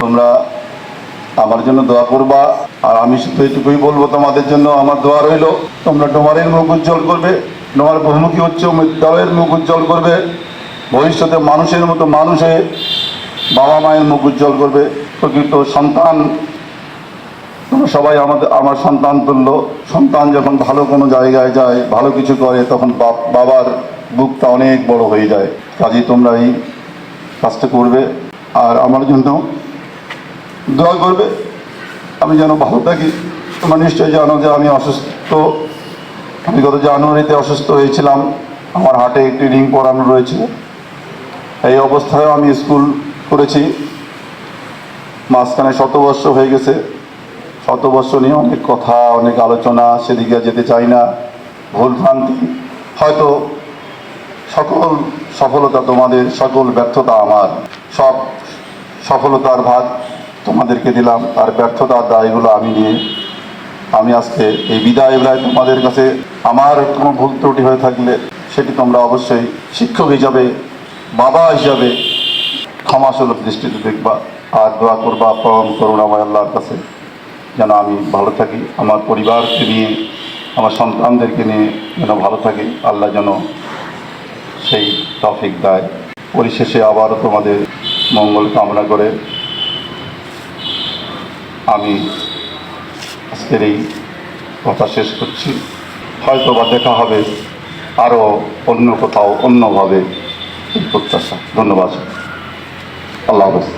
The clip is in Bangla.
তোমরা আমার জন্য দোয়া করবা। আর আমি শুধু এটুকুই বলবো, তোমাদের জন্য আমার দোয়া রইল। তোমরা ডোমারের মুখ উজ্জ্বল করবে, ডোমার বহুমুখী উচ্চ বিদ্যালয়ের মুখ উজ্জ্বল করবে, ভবিষ্যতে মানুষের মতো মানুষে বাবা মায়ের মুখ উজ্জ্বল করবে। প্রকৃত সন্তান তোমরা সবাই আমার সন্তান তুল্য। সন্তান যখন ভালো কোনো জায়গায় যায়, ভালো কিছু করে, তখন বাবার বুকটা অনেক বড় হয়ে যায়। কাজেই তোমরা এই কাজটা করবে আর আমার জন্য দোয়া করবে, আমি যেন ভালো থাকি। তোমরা নিশ্চয়ই জানো যে আমি অসুস্থ। আমি গত জানুয়ারিতে অসুস্থ হয়েছিলাম, আমার হার্টে একটি রিং পরানো রয়েছে। এই অবস্থায়ও আমি স্কুল করেছি। মাঝখানে শতবর্ষ হয়ে গেছে। শতবর্ষ নিয়ে অনেক কথা, অনেক আলোচনা, সেদিকে যেতে চাই না। ভুল ভ্রান্তি, হয়তো সকল সফলতা তোমাদের, সকল ব্যর্থতা আমার। সব সফলতার ভাগ তোমাদেরকে দিলাম, আর ব্যর্থতার দায়গুলো আমি নিয়ে আমি আজকে এই বিদায় বেলায় তোমাদের কাছে আমার কোনো ভুল ত্রুটি হয়ে থাকলে সেটি তোমরা অবশ্যই শিক্ষক হিসাবে, বাবা হিসাবে ক্ষমাসুলভ দৃষ্টিতে দেখবা। আর দোয়া করবা পরম করুণাময় আল্লাহর কাছে যেন আমি ভালো থাকি, আমার পরিবারকে নিয়ে, আমার সন্তানদেরকে নিয়ে যেন ভালো থাকি। আল্লাহ যেন সেই তৌফিক দেয়। পরিশেষে আবারও তোমাদের মঙ্গল কামনা করে আমি আজকের এই কথা শেষ করছি। হয়তো বা দেখা হবে আরও অন্য কোথাও, অন্যভাবে, এই প্রত্যাশা। ধন্যবাদ। আল্লাহ হাফেজ।